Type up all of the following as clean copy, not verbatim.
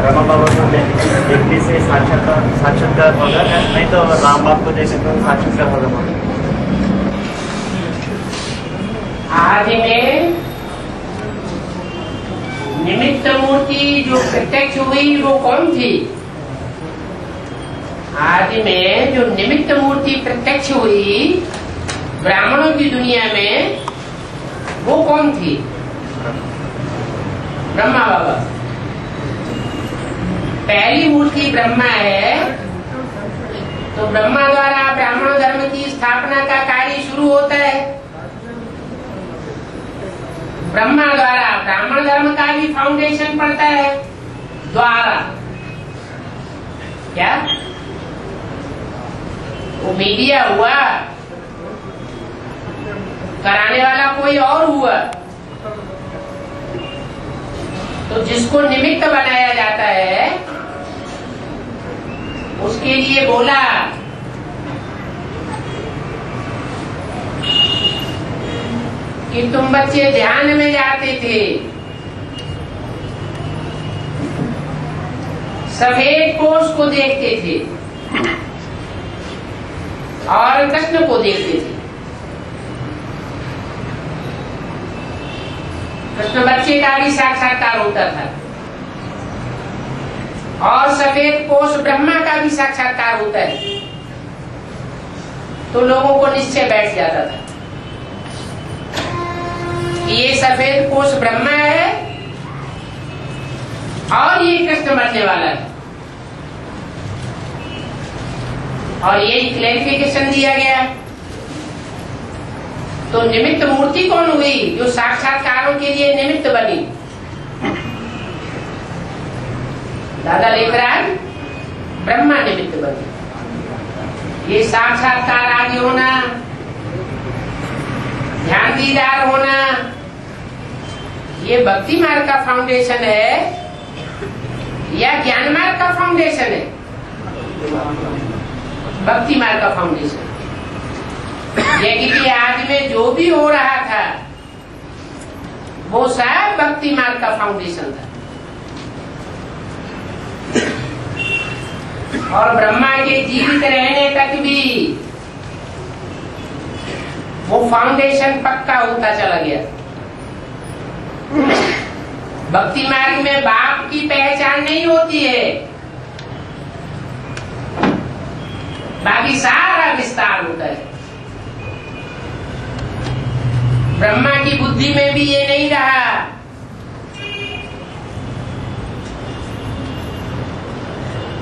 ब्रह्मा बाबा को व्यक्ति से साक्षात्कार होगा, नहीं तो राम बाप को जैसे तो साक्षात्कार होगा। आदि में निमित्त मूर्ति जो प्रत्यक्ष हुई वो कौन थी? आदि में जो निमित्त मूर्ति प्रत्यक्ष हुई ब्राह्मणों की दुनिया में, वो कौन थी? ब्रह्मा बाबा। पहली मूर्ति ब्रह्मा है, तो ब्रह्मा द्वारा ब्राह्मण धर्म की स्थापना का कार्य शुरू होता है। ब्रह्मा द्वारा ब्राह्मण धर्म का भी फाउंडेशन पड़ता है। द्वारा क्या वो मीडिया हुआ, कराने वाला कोई और हुआ। तो जिसको निमित्त बनाया जाता है उसके लिए बोला कि तुम बच्चे ध्यान में जाते थे, सफेद कोष को देखते थे और कृष्ण को देखते थे। कृष्ण बच्चे का भी साक्षात्कार होता था और सफेद कोष ब्रह्मा का भी साक्षात्कार होता है। तो लोगों को निश्चय बैठ जाता था कि ये सफेद कोष ब्रह्मा है और ये कृष्ण बनने वाला है। और यही क्लैरिफिकेशन दिया गया। तो निमित्त मूर्ति कौन हुई? जो साक्षात्कारों के लिए निमित्त बनी। दादा लिख रहा है ब्रह्मा निमित्त बनी। ये साक्षात्कार आदि होना, ध्यान दीदार होना, ये भक्ति मार्ग का फाउंडेशन है या ज्ञान मार्ग का फाउंडेशन है? भक्ति मार्ग का फाउंडेशन। यज्ञ आदि में जो भी हो रहा था वो सब भक्ति मार्ग का फाउंडेशन था। और ब्रह्मा के जीवित रहने तक भी वो फाउंडेशन पक्का होता चला गया। भक्ति मार्ग में बाप की पहचान नहीं होती है, बाकी सारा विस्तार होता है। ब्रह्मा की बुद्धि में भी ये नहीं रहा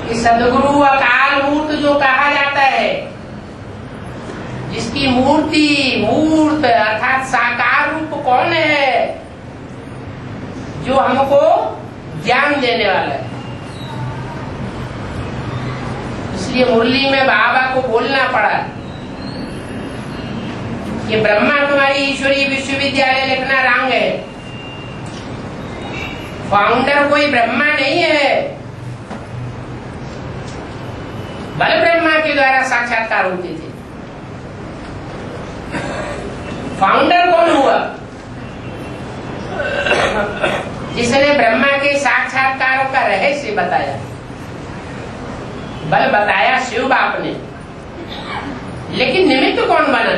कि सदगुरु अकाल मूर्त जो कहा जाता है, जिसकी मूर्त अर्थात साकार रूप कौन है? जो हमको ज्ञान देने वाला है। इसलिए मुरली में बाबा को बोलना पड़ा कि ब्रह्मा कुमारी ईश्वरीय विश्वविद्यालय लिखना रंग है। फाउंडर कोई ब्रह्मा नहीं है, बल ब्रह्मा के द्वारा साक्षात्कार होते थे। फाउंडर कौन हुआ? जिसने ब्रह्मा के साक्षात्कारों का रहस्य बताया। बल बताया शिव बाप ने, लेकिन निमित्त कौन बना?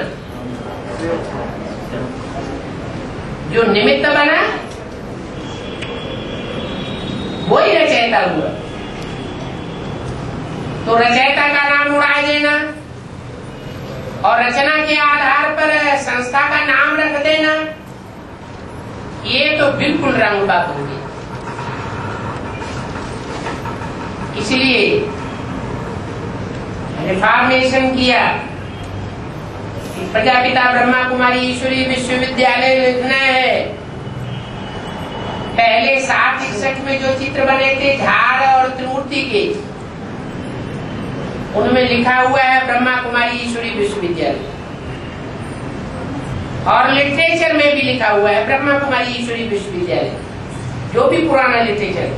जो निमित्त बना वही रचयिता हुआ। तो रचयिता का नाम उड़ा देना और रचना के आधार पर संस्था का नाम रख देना, ये तो बिल्कुल रंग बात होगी। इसलिए रिफॉर्मेशन किया कि प्रजापिता ब्रह्मा कुमारी ईश्वरीय विश्वविद्यालय लिखना है। पहले 761 में जो चित्र बने थे झाड़ और त्रिमूर्ति के, उनमें लिखा हुआ है ब्रह्मा कुमारी ईश्वरीय विश्वविद्यालय। और लिटरेचर में भी लिखा हुआ है ब्रह्मा कुमारी ईश्वरीय विश्वविद्यालय। जो भी पुराना लिटरेचर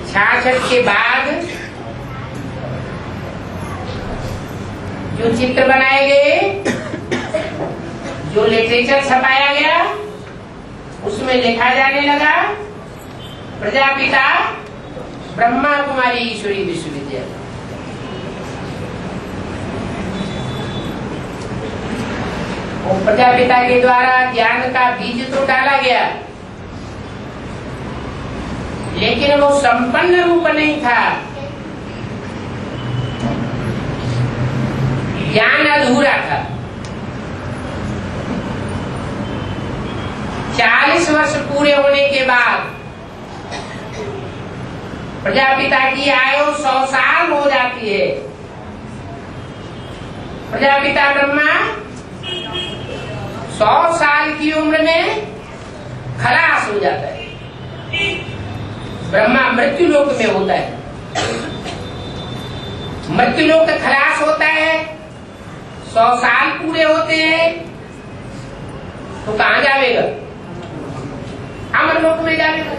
66 के बाद जो चित्र बनाए गए, जो लिटरेचर छपाया गया, उसमें लिखा जाने लगा प्रजापिता ब्रह्मा कुमारी ईश्वरी विश्वविद्यालय। वो प्रजापिता के द्वारा ज्ञान का बीज तो डाला गया, लेकिन वो संपन्न रूप नहीं था। ज्ञान अधूरा था। 40 वर्ष पूरे होने के बाद प्रजापिता की आयु 100 साल हो जाती है। प्रजापिता ब्रह्मा 100 साल की उम्र में खलास हो जाता है। ब्रह्मा मृत्यु लोक में होता है। मृत्यु लोक का खलास होता है, 100 साल पूरे होते हैं, तो कहाँ जावेगा? अमरलोक में जावेगा।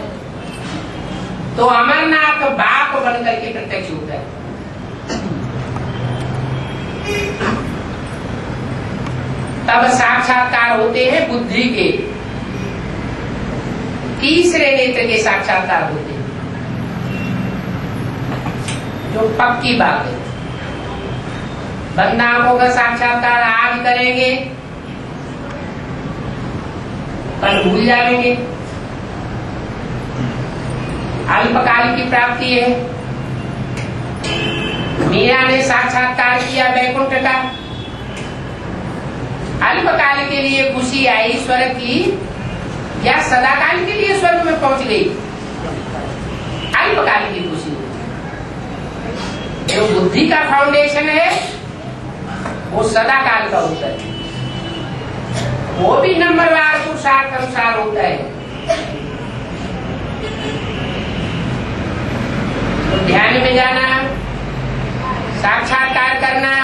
तो अमरनाथ बाप बन करके प्रत्यक्ष होता है। तब साक्षात्कार होते हैं बुद्धि के, तीसरे नेत्र के साक्षात्कार होते हैं, जो पक्की बात है। बंद आंखों का साक्षात्कार आज करेंगे, कल भूल जाएंगे। अल्पकाल की प्राप्ति है। मीरा ने साक्षात्कार किया वैकुंठ का, अल्पकाल के लिए खुशी आई स्वर्ग की, या सदाकाल के लिए स्वर्ग में पहुंच गई? अल्पकाल की खुशी। जो बुद्धि का फाउंडेशन है वो सदाकाल का होता है, वो भी नंबरवार पुरुषार्थ अनुसार होता है। तो ध्यान में जाना, साक्षात्कार करना,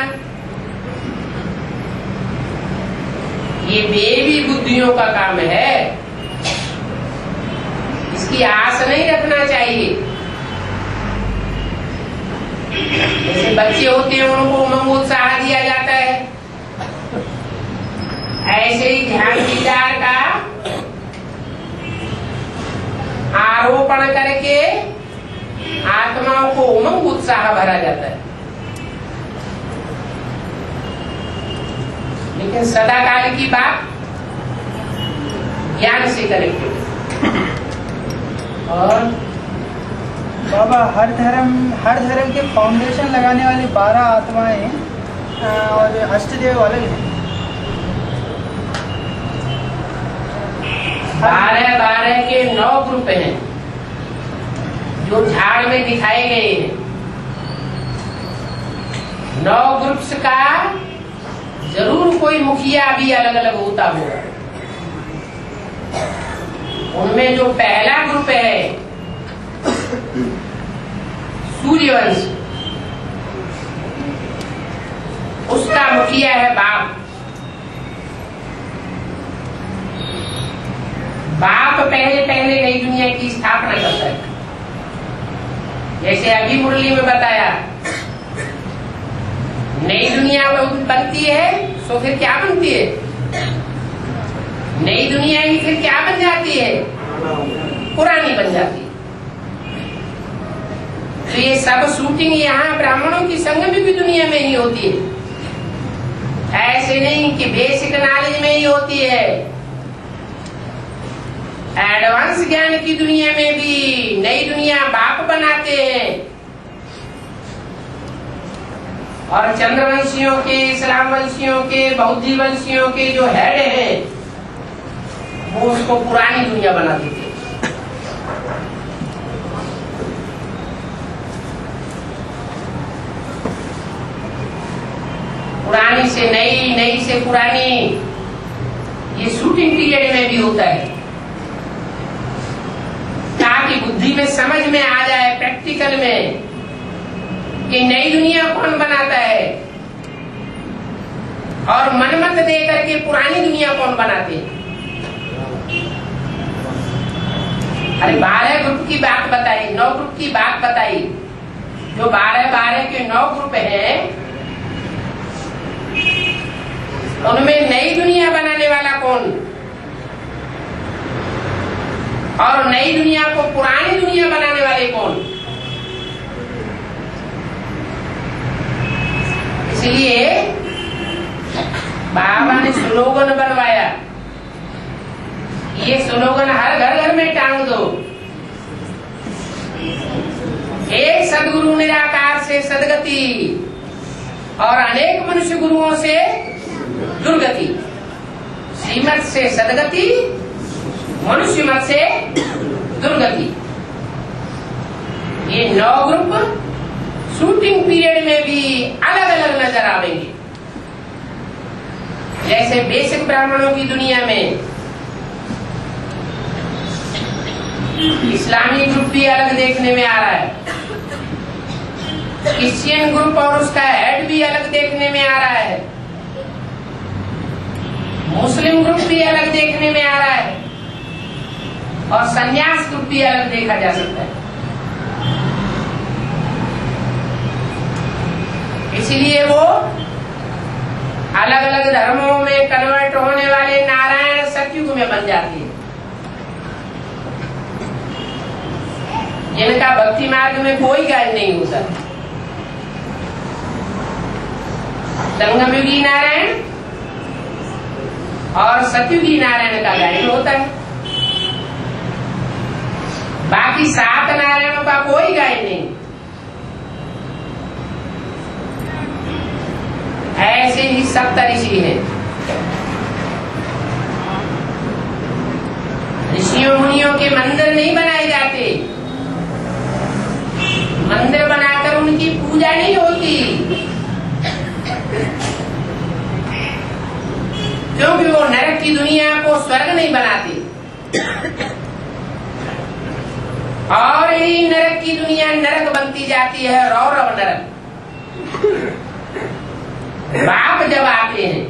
ये बेबी बुद्धियों का काम है। इसकी आस नहीं रखना चाहिए। जैसे बच्चे होते हैं उनको उमंग उत्साह दिया जाता है, ऐसे ही ध्यान विचार का आरोपण करके आत्माओं को उमंग उत्साह भरा जाता है। लेकिन सदाकाल की बात ज्ञान से कनेक्टेड। और बाबा हर धर्म के फाउंडेशन लगाने वाली 12 आत्माएं और अष्टदेव अलग हैं। 12 के 9 ग्रुप हैं जो झाड़ में दिखाए गए हैं। 9 ग्रुप्स का जरूर कोई मुखिया भी अलग अलग होता होगा। उनमें जो पहला ग्रुप है सूर्यवंश, उसका मुखिया है बाप। बाप पहले नई दुनिया की स्थापना करता है। जैसे अभी मुरली में बताया, नई दुनिया बनती है तो फिर क्या बनती है? नई दुनिया ही फिर क्या बन जाती है? पुरानी बन जाती है। तो ये सब शूटिंग यहाँ ब्राह्मणों की संगम की दुनिया में ही होती है। ऐसे नहीं कि बेसिक नॉलेज में ही होती है। एडवांस ज्ञान की दुनिया में भी नई दुनिया बाप बनाते हैं। और चंद्रवंशियों के, इस्लाम वंशियों के, बौद्धी वंशियों के जो हेड हैं वो उसको पुरानी दुनिया बना देते हैं। पुरानी से नई, नई से पुरानी, ये शूटिंग पीरियड में भी होता है, ताकि बुद्धि में समझ में आ जाए प्रैक्टिकल में कि नई दुनिया कौन बनाता है और मनमत दे करके पुरानी दुनिया कौन बनाते हैं। अरे 12 ग्रुप की बात बताई, 9 ग्रुप की बात बताई। जो 12 के 9 ग्रुप हैं, उनमें नई दुनिया बनाने वाला कौन और नई दुनिया को पुरानी दुनिया बनाने वाले कौन? इसलिए बाबा ने स्लोगन बनवाया, ये स्लोगन हर घर घर में टांग दो। एक सदगुरु निराकार से सदगति और अनेक मनुष्य गुरुओं से दुर्गति। श्रीमत से सदगति, मनुष्य मत से दुर्गति। ये 9 ग्रुप शूटिंग पीरियड में भी अलग अलग नजर आवेंगे। जैसे बेसिक ब्राह्मणों की दुनिया में इस्लामी ग्रुप भी अलग देखने में आ रहा है, क्रिश्चियन ग्रुप और उसका हेड भी अलग देखने में आ रहा है, मुस्लिम ग्रुप भी अलग देखने में आ रहा है, और संन्यास ग्रुप भी अलग देखा जा सकता है। इसलिए वो अलग अलग धर्मों में कन्वर्ट होने वाले नारायण सतयुग में बन जाती है। जिनका भक्ति मार्ग में कोई गाइड नहीं होता। संगमयुगी नारायण और सतयुगी नारायण का गाइड होता है, बाकी 7 नारायणों का कोई गाइड नहीं। ऐसे ही 70 ऋषि हैं। ऋषियों मुनियों के मंदिर नहीं बनाए जाते, मंदिर बनाकर उनकी पूजा नहीं होती, क्योंकि वो नरक की दुनिया को स्वर्ग नहीं बनाते। और यही नरक की दुनिया नरक बनती जाती है, रौरव नरक। बाप जब आते हैं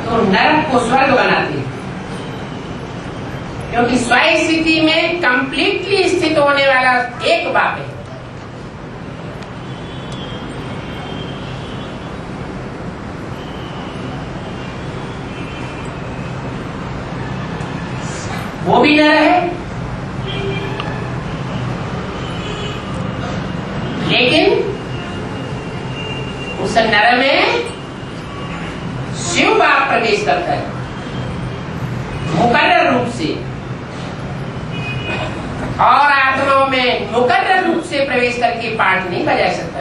तो नरक को स्वर्ग बनाते हैं, क्योंकि स्वाय स्थिति में कंप्लीटली स्थित होने वाला एक बाप है। वो भी नर है, लेकिन उस नर में शिव बाप प्रवेश करता है मुकर्रर रूप से, और आत्माओं में मुकर्रर रूप से प्रवेश करके पाठ नहीं बजा सकता।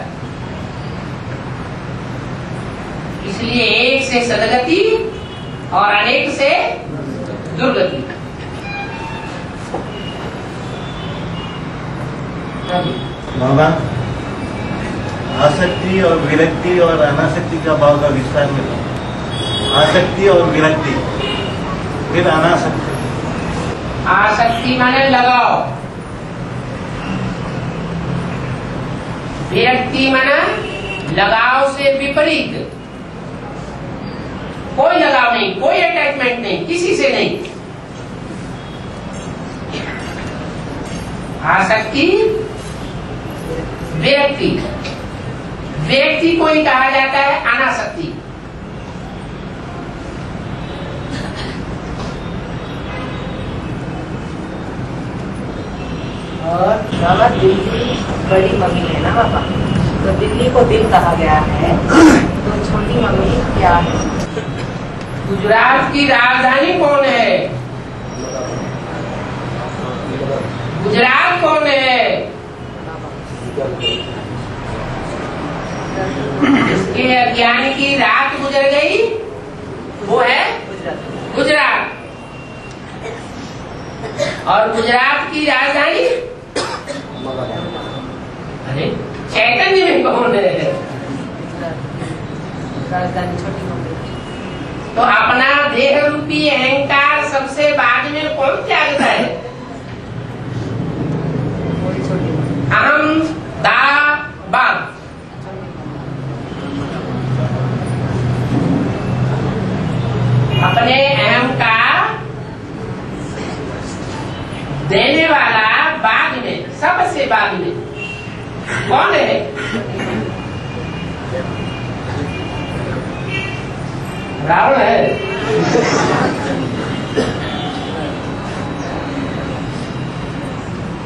इसलिए एक से सदगति और अनेक से दुर्गति। बाबा, आसक्ति और विरक्ति और अनासक्ति का भाव का विस्तार में बताओ। आसक्ति और विरक्ति, फिर अनासक्ति। आसक्ति माने लगाव, विरक्ति माना लगाव से विपरीत। कोई लगाव नहीं, कोई अटैचमेंट नहीं, किसी से नहीं। आसक्ति, विरक्ति। विरक्ति को ही कहा जाता है अनासक्ति। और बाबा, दिल्ली बड़ी मम्मी है ना बाबा, तो दिल्ली को दिल कहा गया है, तो छोटी मम्मी क्या है? गुजरात की राजधानी कौन है? गुजरात कौन है? जिसके अज्ञान की रात गुजर गई वो है गुजरात। और गुजरात की राजधानी अरे चैतन्य में कौन है? राजधानी छोटी मम्मी। तो अपना देह रूपी अहंकार सबसे बाद में कौन त्यागता है? छोटी मम्मी। अहम दा बाद। अपने अहम का देने वाला बाद में, सबसे बाद में कौन है? रावण है।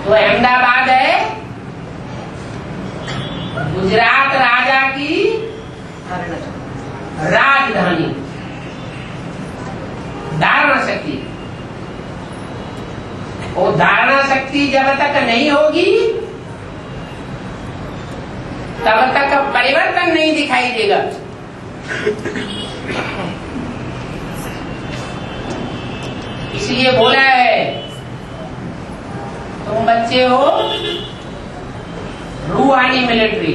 तो अहमदाबाद है, गुजरात राजा की राजधानी, धारणा शक्ति। वो धारणा शक्ति जब तक नहीं होगी तब तक परिवर्तन नहीं दिखाई देगा। इसलिए बोला है तुम बच्चे हो रूहानी मिलिट्री,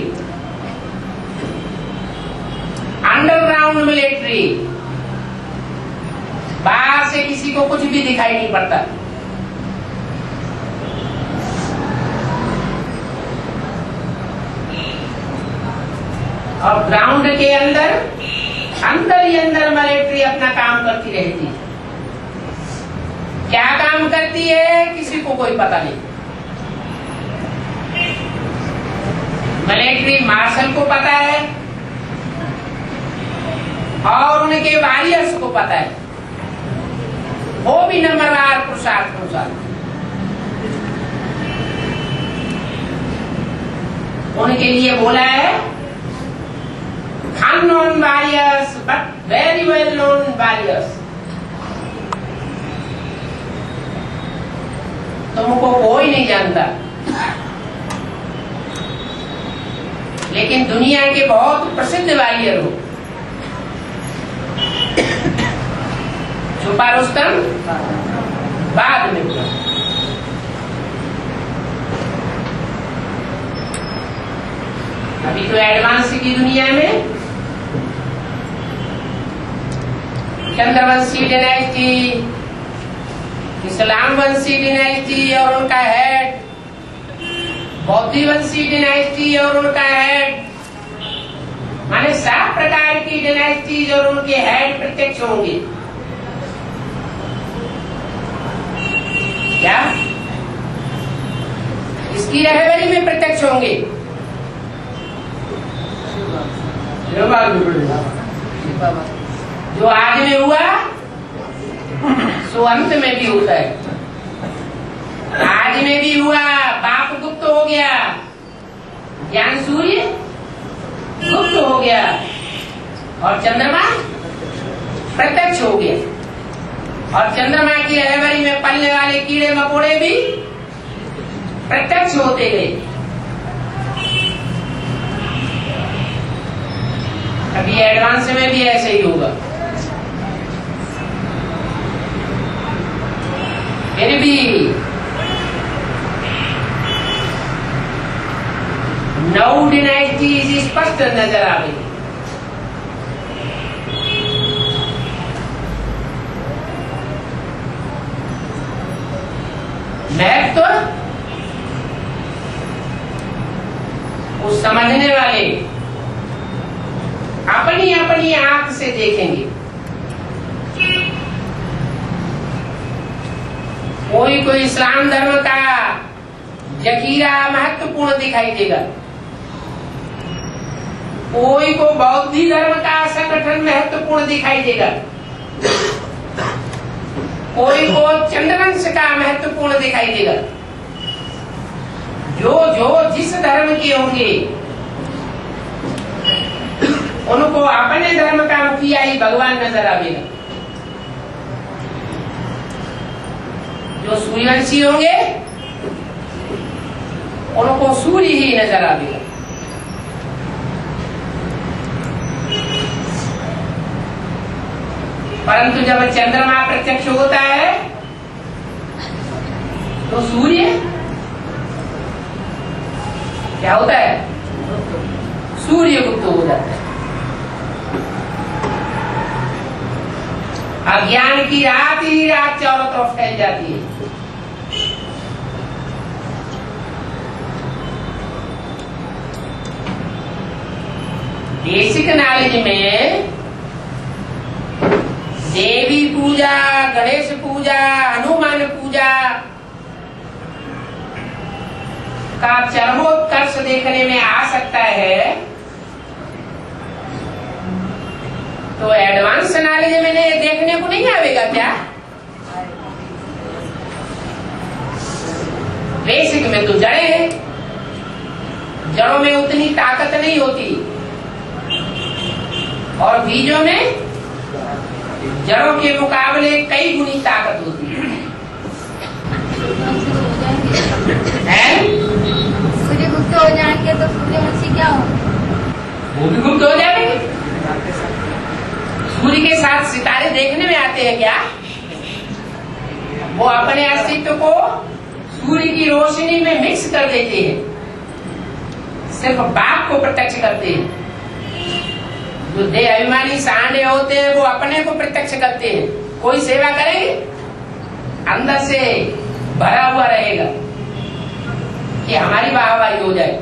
अंडरग्राउंड मिलिट्री। बाहर से किसी को कुछ भी दिखाई नहीं पड़ता। और ग्राउंड के अंदर ही अंदर मिलिट्री अपना काम करती रहती है। क्या काम करती है किसी को कोई पता नहीं। मिलिट्री मार्शल को पता है और उनके वॉरियर्स को पता है, वो भी नंबरवार पुरुषार्थ अनुसार। उनके लिए बोला है unknown warriors but very well known warriors। तुमको कोई नहीं जानता लेकिन दुनिया के बहुत प्रसिद्ध वॉरियर हो। छुपा रुस्तम बाद में हुआ। अभी तो एडवांस की दुनिया में चंद्रवंशी डायनेस्टी, इस्लाम वंशी डायनेस्टी और उनका हेड, बौद्ध वंशी डायनेस्टी और उनका हेड, माने 7 प्रकार की डायनेस्टीज और उनके हेड प्रत्यक्ष होंगे। क्या इसकी रहबरी में प्रत्यक्ष होंगे? जो आज में हुआ सो अंत में भी होता है। आज में भी हुआ, बाप गुप्त हो गया, ज्ञान सूर्य गुप्त हो गया और चंद्रमा प्रत्यक्ष हो गया। और चंद्रमा की रहबरी में पलने वाले कीड़े मकोड़े भी प्रत्यक्ष होते गए। अभी एडवांस में भी ऐसे ही होगा। फिर भी 9 डायनेस्टीज स्पष्ट नजर आ गई। महत्व वो समझने वाले अपनी अपनी आंख से देखेंगे। कोई कोई इस्लाम धर्म का जकीरा महत्वपूर्ण दिखाई देगा, कोई को बौद्ध धर्म का संगठन महत्वपूर्ण दिखाई देगा, कोई को चंद्रवंश का महत्वपूर्ण दिखाई देगा। जो जो जिस धर्म के होंगे उनको अपने धर्म का मुखिया ही भगवान नजर आवेगा। जो सूर्यवंशी होंगे उनको सूर्य ही नजर आवेगा। परंतु जब चंद्रमा प्रत्यक्ष होता है तो सूर्य क्या होता है? सूर्य गुप्त हो जाता है। अज्ञान की रात ही रात चारों तरफ फैल जाती है। बेसिक नॉलेज में देवी पूजा, गणेश पूजा, हनुमान पूजा का चरमोत्कर्ष देखने में आ सकता है, तो एडवांस नॉलेज में देखने को नहीं आवेगा क्या? बेसिक में तो जड़े हैं, जड़ों में उतनी ताकत नहीं होती और बीजों में जड़ों के मुकाबले कई गुनी ताकत होती है। सूर्य गुप्त हो जाएंगे तो सूर्यवंशी क्या हो? वो भी गुप्त हो जाएंगे। सूर्य के साथ सितारे देखने में आते हैं क्या? वो अपने अस्तित्व को सूर्य की रोशनी में मिक्स कर देते हैं, सिर्फ बाप को प्रत्यक्ष करते हैं। जो देह अभिमानी सांडे होते हैं वो अपने को प्रत्यक्ष करते हैं। कोई सेवा करेंगे अंदर से भरा हुआ रहेगा कि हमारी वाहवाही हो जाए।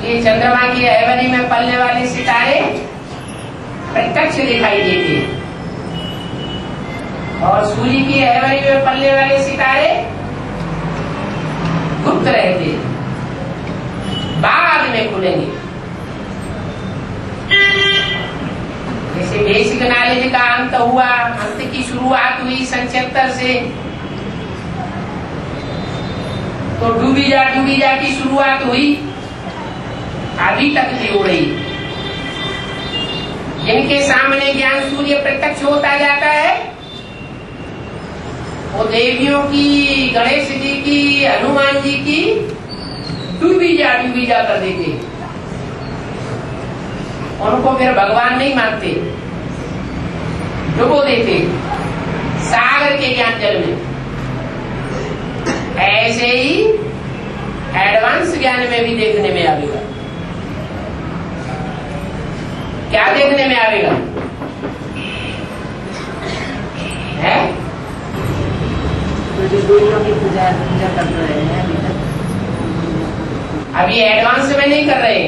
ये चंद्रमा की अहवरी में पलने वाले सितारे प्रत्यक्ष दिखाई देते हैं और सूर्य की अहवरी में पलने वाले सितारे गुप्त रहते हैं, बाद में खुलेंगे। जैसे बेसिक नॉलेज का अंत हुआ, अंत की शुरुआत हुई 77 से, तो डूबी जा की शुरुआत हुई, अभी तक भी हो रही। जिनके सामने ज्ञान सूर्य प्रत्यक्ष होता जाता है वो देवियों की, गणेश जी की, हनुमान जी की डूबी जा कर देते। उनको फिर भगवान नहीं मानते, डुबो देते सागर के ज्ञान जल में। ऐसे ही एडवांस ज्ञान में भी देखने में आएगा। क्या देखने में आएगा? है तो जो देवियों की पूजा कर रहे हैं अभी एडवांस में नहीं कर रहे,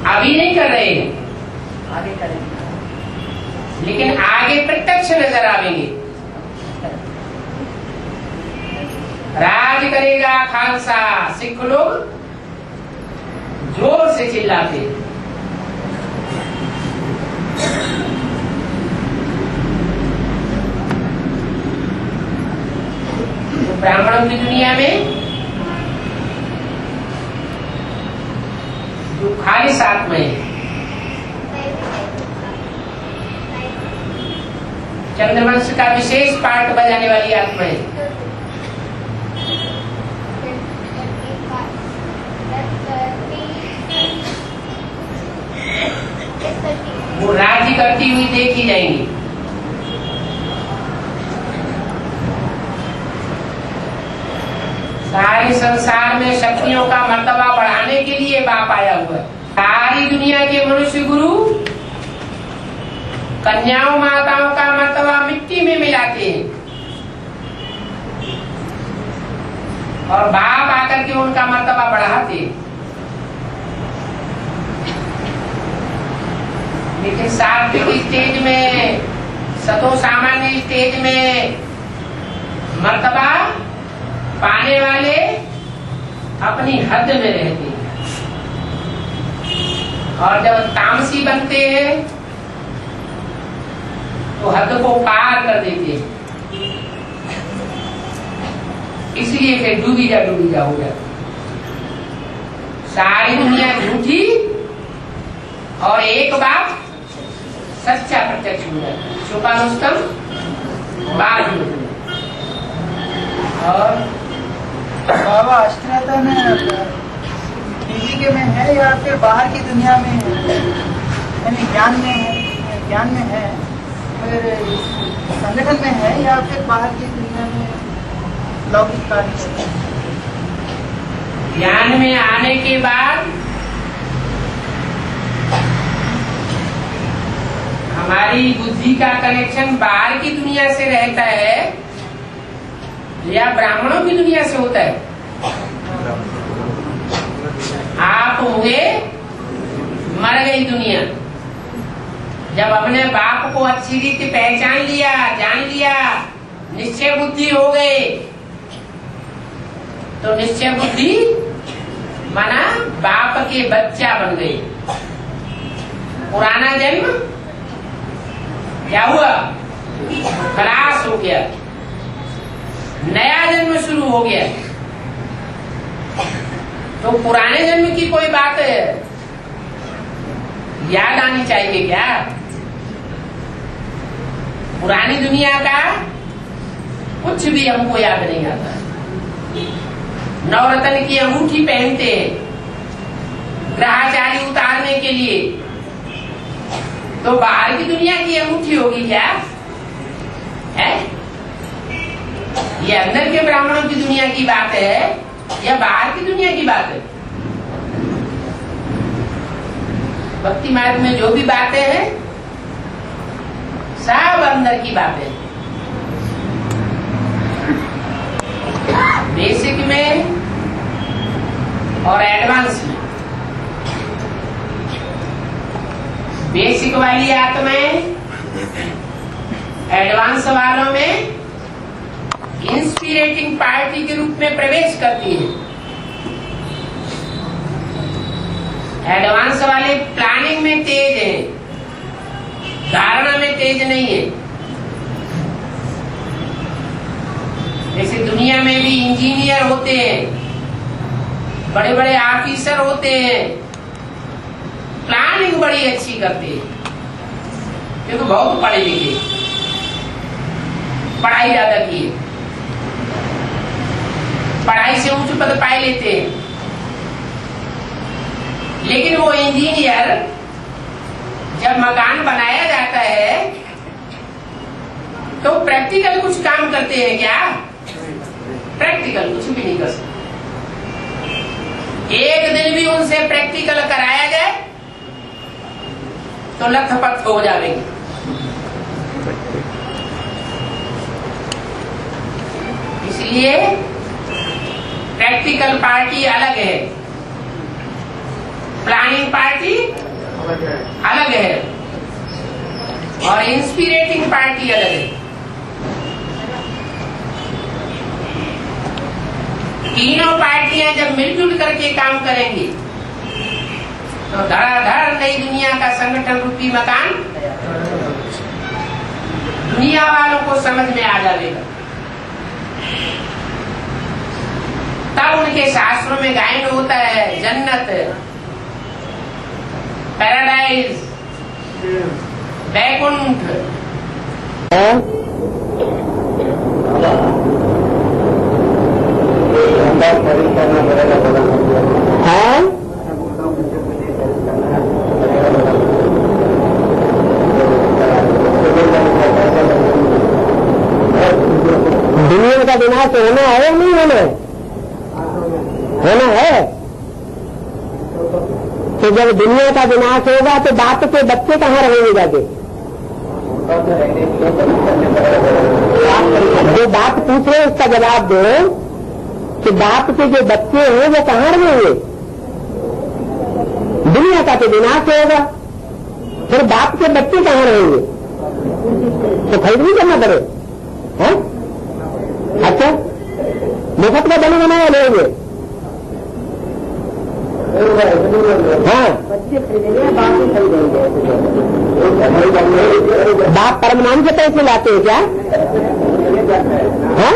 अभी नहीं कर रहे, आगे करेंगे, लेकिन आगे प्रत्यक्ष नजर आवेंगे। राज करेगा खालसा, सिख लोग जोर से चिल्लाते। तो ब्राह्मणों की दुनिया में जो खालिस आत्मा है, चंद्रवंश का विशेष पार्ट बजाने वाली आत्मा है, वो राज्य करती हुई देखी जाएंगी। सारे संसार में शक्तियों का मर्तबा बढ़ाने के लिए बाप आया हुआ है। सारी दुनिया के मनुष्य गुरु कन्याओं माताओं का मर्तबा मिट्टी में मिलाते हैं और बाप आकर के उनका मर्तबा बढ़ाते हैं। लेकिन सात्विक स्टेज में, सतो सामान्य स्टेज में मर्तबा पाने वाले अपनी हद में रहते हैं और जब तामसी बनते हैं तो हद को पार कर देते हैं। इसलिए फिर डूबी जा हो जाती। सारी दुनिया झूठी और एक बात सच्चा प्रत्यक्ष हो जाता है। शुभानुष्टम बाद में। और बाबा अस्त्रता में फिजिक में है या फिर बाहर की दुनिया में है? यानी ज्ञान में है फिर संगठन में है या फिर बाहर की दुनिया में लौकिक कार्य? ज्ञान में आने के बाद हमारी बुद्धि का कनेक्शन बाहर की दुनिया से रहता है या ब्राह्मणों की दुनिया से होता है? आप होंगे मर गई दुनिया। जब हमने बाप को अच्छी रीति पहचान लिया, जान लिया, निश्चय बुद्धि हो गए, तो निश्चय बुद्धि माना बाप के बच्चा बन गए। पुराना जन्म क्या हुआ? खलास हो गया। नया जन्म शुरू हो गया। तो पुराने जन्म की कोई बात याद आनी चाहिए क्या? पुरानी दुनिया का कुछ भी हमको याद नहीं आता। नवरत्न की अंगूठी पहनते हैं ग्रहचारी उतारने के लिए, तो बाहर की दुनिया की अंगूठी होगी क्या है? ये अंदर के ब्राह्मणों की दुनिया की बात है या बाहर की दुनिया की बात है? भक्ति मार्ग में जो भी बातें हैं सब अंदर की बातें, बेसिक में और एडवांस में। बेसिक वाली आत्माएं एडवांस वालों में इंस्पिरेटिंग पार्टी के रूप में प्रवेश करती है। एडवांस वाले प्लानिंग में तेज है, धारणा में तेज नहीं है। जैसे दुनिया में भी इंजीनियर होते हैं, बड़े बड़े ऑफिसर होते हैं, प्लानिंग बड़ी अच्छी करते हैं क्योंकि बहुत पढ़े लिखे, पढ़ाई ज्यादा की है, पढ़ाई से उच्च पद पाए लेते हैं। लेकिन वो इंजीनियर जब मकान बनाया जाता है तो प्रैक्टिकल कुछ काम करते हैं क्या? प्रैक्टिकल कुछ भी नहीं कर सकते। एक दिन भी उनसे प्रैक्टिकल कराया जाए तो लथपथ हो जाएंगे। इसलिए प्रैक्टिकल पार्टी अलग है, प्लानिंग पार्टी अलग है और इंस्पिरेटिंग पार्टी अलग है। तीनों पार्टियां जब मिलजुल करके काम करेंगी तो धड़ाधड़ नई दुनिया का संगठन रूपी मकान दुनिया वालों को समझ में आ जाएगा। तब उनके शास्त्रों में गायन होता है जन्नत, पैराडाइज, वैकुंठ। दुनिया का विनाश होना है या नहीं होना है? होना है। तो जब दुनिया का विनाश होगा तो बाप के बच्चे कहाँ रहेंगे जाके? जो बात पूछ रहे उसका जवाब दो कि बाप के जो बच्चे हैं वो कहाँ रहेंगे? दुनिया का तो विनाश होगा, फिर बाप के बच्चे कहाँ रहेंगे? तो खरीद नहीं करना पड़े। है? अच्छा, मुफ्त का बने बनाया लेंगे। हाँ, बाप परमानेंट से पैसे लाते हैं क्या? हाँ,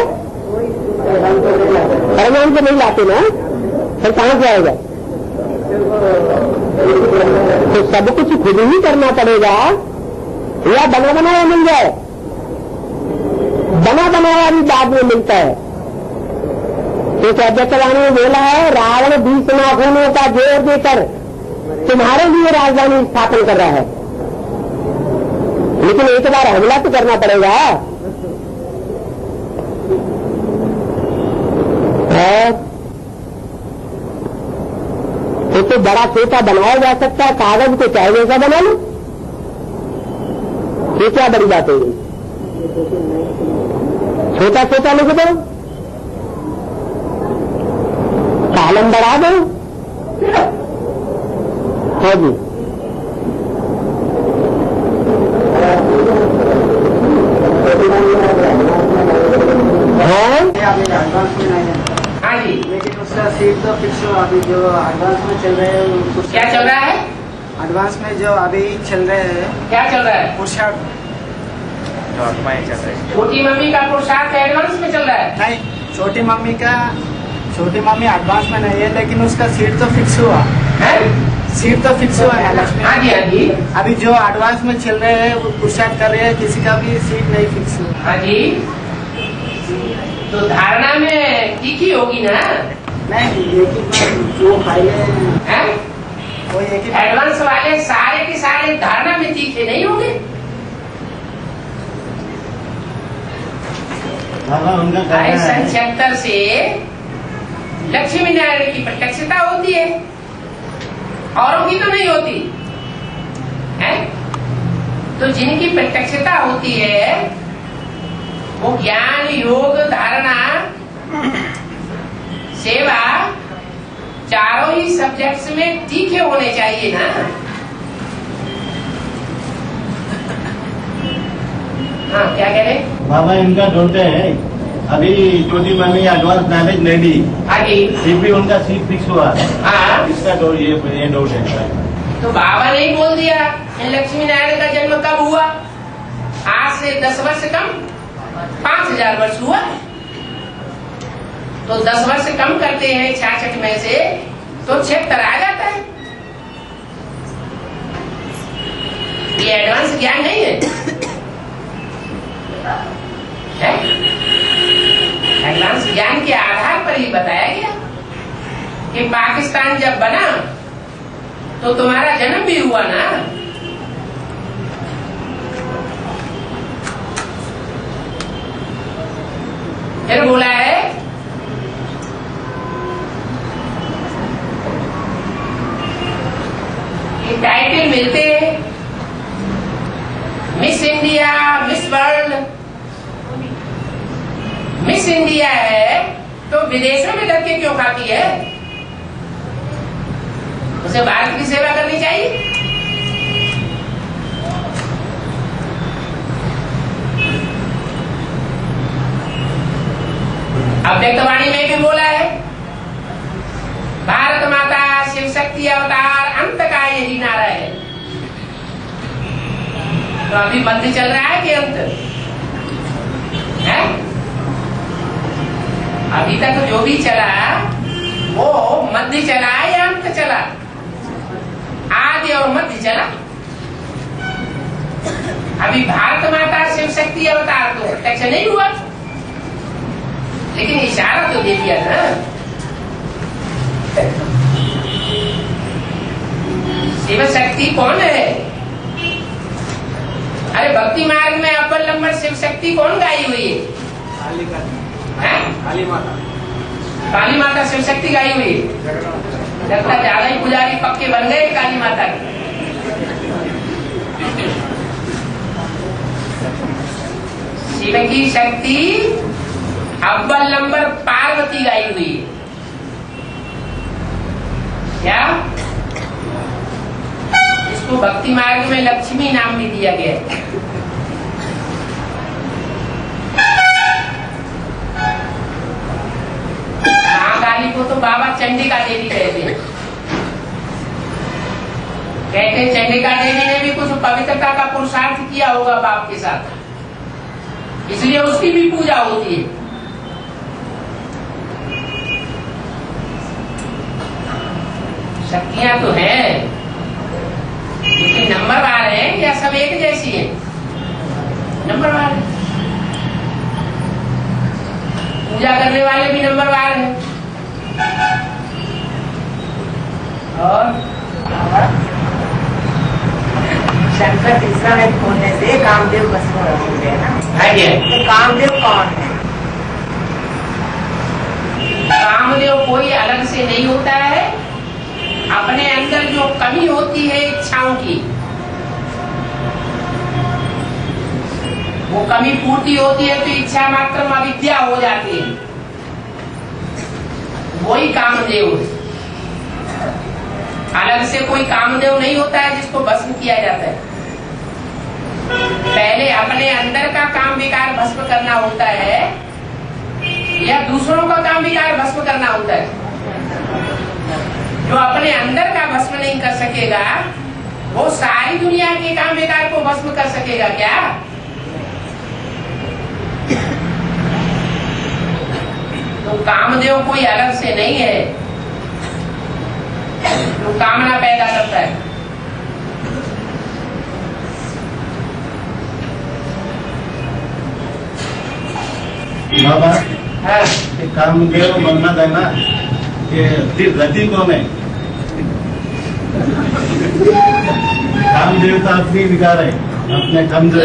परमानेंट से नहीं लाते ना, फिर कहाँ से आएगा? तो सब कुछ खुद ही करना पड़ेगा या बना बनाया मिल जाए? बना बनाया भी बाद में मिलता है। तो अध्यक्षवाणी में बोला है, रावण 20 नाखूनों का जोर देकर तुम्हारे लिए राजधानी स्थापन कर रहा है, लेकिन एक बार हमला तो करना पड़ेगा। तो बड़ा छोटा बनाया जा सकता है, कागज को चाहे जैसा बना लो। ये क्या बड़ी बात है? छोटा छोटा लिख दो, कालम बढ़ा दो। हाँ जी, हाँ जी, लेकिन उसका सीट तो फिक्स हो। अभी जो एडवांस में चल रहे हैं, क्या चल रहा है? एडवांस में जो अभी चल रहे हैं, क्या चल रहा है? पुरुषार्थ जो आत्माएं चल रही है। छोटी मम्मी का पुरुषार्थ एडवांस में चल रहा है। नहीं, छोटी मम्मी एडवांस में नहीं है, लेकिन उसका सीट तो फिक्स हुआ है? सीट तो फिक्स हुआ है लक्ष्मी। हाँ जी, हाँ जी, अभी जो एडवांस में चल रहे हैं वो पुरुषार्थ कर रहे हैं, किसी का भी सीट नहीं फिक्स हुआ। हाँ जी। तो धारणा में तीखी होगी ना? नहीं, एक ही जो पहले है? वो एक ही एडवांस वाले सारे के सारे धारणा में तीखे नहीं होंगे। बाबा उनका कहना है 76 से लक्ष्मी नारायण की प्रत्यक्षता होती है, औरों की तो नहीं होती है। तो जिनकी प्रत्यक्षता होती है वो ज्ञान, योग, धारणा, सेवा चारों ही सब्जेक्ट्स में तीखे होने चाहिए ना। हाँ, क्या कह रहे? बाबा इनका ढूंढते हैं अभी छोटी मम्मी एडवांस नॉलेज नहीं दी, आगे फिर भी उनका सीट फिक्स हुआ। हाँ, इसका ये डाउट है। तो बाबा ने ही बोल दिया लक्ष्मी नारायण का जन्म कब हुआ? आज से 10 वर्ष कम 5000 वर्ष हुआ। तो 10 वर्ष कम करते हैं 66 में से तो 76 आ जाता है। ये एडवांस ज्ञान नहीं है? एडवांस ज्ञान के आधार पर ही बताया गया कि पाकिस्तान जब बना तो तुम्हारा जन्म भी हुआ ना। फिर बोला है कि टाइटल मिलते miss India, miss world. Miss India है तो विदेशों में लड़के क्यों खाती है? उसे भारत की सेवा करनी चाहिए। अव्यक्तवाणी में भी बोला है भारत माता शिव शक्ति अवतार अंत का यही नारा है। तो अभी मध्य चल रहा है कि अंत है? अभी तक जो भी चला वो मध्य चला या अंत चला? आदि और मध्य चला। अभी भारत माता शिव शक्ति अवतार तो प्रत्यक्ष नहीं हुआ, लेकिन इशारा तो दे दिया ना। शिव शक्ति कौन है? अरे भक्ति मार्ग में अव्वल नंबर शिव शक्ति कौन गाई हुई है? काली माता शिव शक्ति गाई हुई है। लगता ज्यादा ही पुजारी पक्के बन गए काली माता के। शिव की शक्ति अव्वल नंबर पार्वती गाई हुई है। क्या? इसको भक्ति मार्ग में लक्ष्मी नाम भी दिया गया है। काली को तो बाबा चंडिका देवी कहते हैं। कहते हैं चंडिका देवी ने भी कुछ पवित्रता का पुरुषार्थ किया होगा बाप के साथ, इसलिए उसकी भी पूजा होती है। शक्तियां तो हैं, लेकिन नंबरवार है या सब एक जैसी है? नंबरवार है। पूजा करने वाले भी नंबरवार हैं। और शंकर तीसरा है खोलने से कामदेव भस्म हो गए ना। तो कामदेव कौन है? कामदेव कोई अलग से नहीं होता है। अपने अंदर जो कमी होती है इच्छाओं की, वो कमी पूर्ति होती है तो इच्छा मात्र अविद्या हो जाती है, वही कामदेव है। अलग से कोई कामदेव नहीं होता है जिसको भस्म किया जाता है। पहले अपने अंदर का काम विकार भस्म करना होता है या दूसरों का काम विकार भस्म करना होता है। जो अपने अंदर का भस्म नहीं कर सकेगा वो सारी दुनिया के काम विकार को भस्म कर सकेगा क्या? कामदेव कोई अलग से नहीं है जो कामना पैदा करता है। बाबा हाँ, ये कामदेव बनना देना ये रति को नहीं, कामदेव का अपनी विकार है, अपने कमजोर।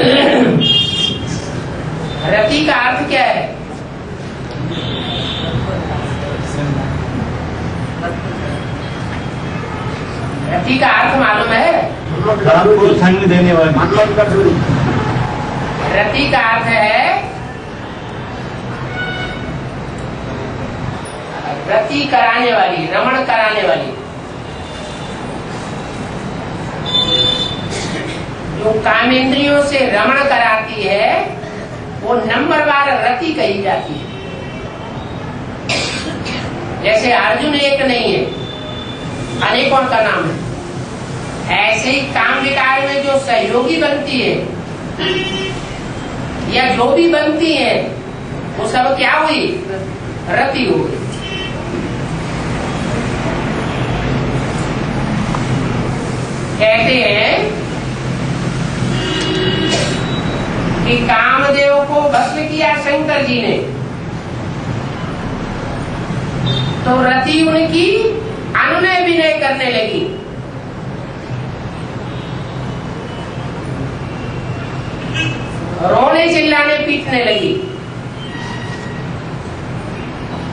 रति का अर्थ क्या है? रति का अर्थ मालूम है? आपको संग देने वाली। रति का अर्थ है रति कराने वाली, रमण कराने वाली। जो कामेंद्रियों से रमण कराती है वो नंबरवार रति कही जाती है। जैसे अर्जुन एक नहीं है, अनेकों का नाम है। ऐसे ही काम विकार में जो सहयोगी बनती है या जो भी बनती है वो सब क्या हुई? रति हो गई। कहते हैं कि कामदेव को भस्म किया शंकर जी ने, तो रति उनकी अनुनय विनय करने लगी। रोने चिल्लाने पीटने लगी।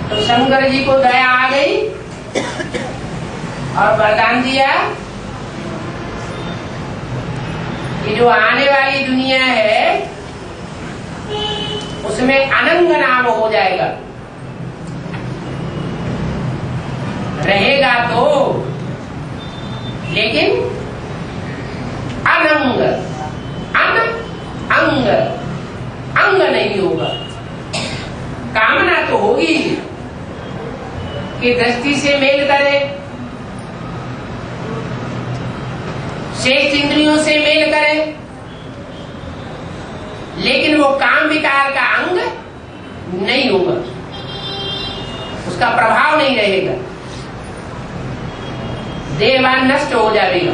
तो शंकर जी को दया आ गई और वरदान दिया कि जो आने वाली दुनिया है उसमें अनंग नाम हो जाएगा। रहेगा तो, लेकिन अनंग, अंग अंग नहीं होगा। कामना तो होगी कि दृष्टि से मेल करे, शेष इंद्रियों से मेल करे, लेकिन वो काम विकार का अंग नहीं होगा, उसका प्रभाव नहीं रहेगा, देहवान नष्ट हो जाएगा।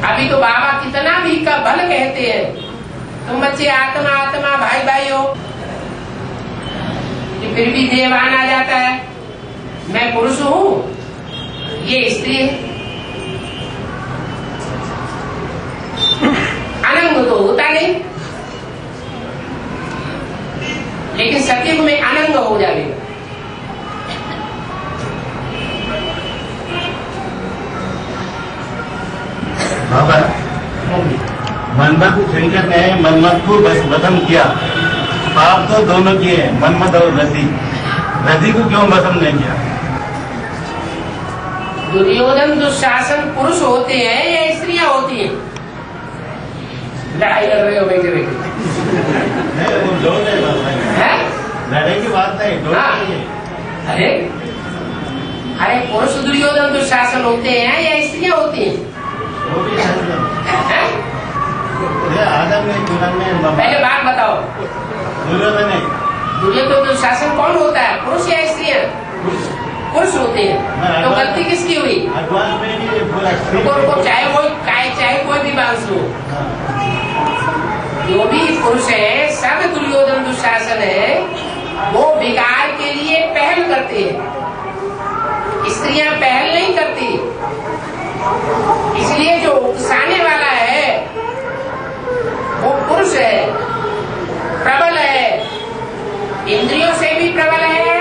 अभी तो बाबा कितना भी का बल कहते हैं, तुम बच्चे आत्मा आत्मा भाई भाई हो, कि फिर भी देहवान आ जाता है। मैं पुरुष हूं, ये स्त्री है। अनंग तो होता नहीं, लेकिन सत्युग में अनंग हो जाएगा। बाबा मनमत शंकर ने मनमत को भस्म किया, पाप तो दोनों किए, मनमत और रति। रति को क्यों भस्म नहीं किया? दुर्योधन दुशासन पुरुष होते हैं या स्त्रियां होती हैं? लड़ाई कर रहे हो बेटे बेटे? नहीं, वो दो है? लड़ाई की बात नहीं, दो हाँ। अरे अरे पुरुष दुर्योधन दुशासन होते हैं या स्त्रियां होती हैं? वो भी हैं? ये आदम ने दुल्हन में पहले बात बताओ, दुर्योधन ने दुर्योधन दुशासन कौन होता है, पुरुष या स्त्रियां? पुरुष होते हैं। तो गलती किसकी हुई? एडवांस में भी पूरा रुको, चाहे कोई भी बांस हो, जो भी पुरुष है, सब दुर्योधन दुशासन है, वो विकार के लिए पहल करते हैं, स्त्रियां पहल नहीं करती। इसलिए जो उकसाने वाला है वो पुरुष है, प्रबल है, इंद्रियों से भी प्रबल है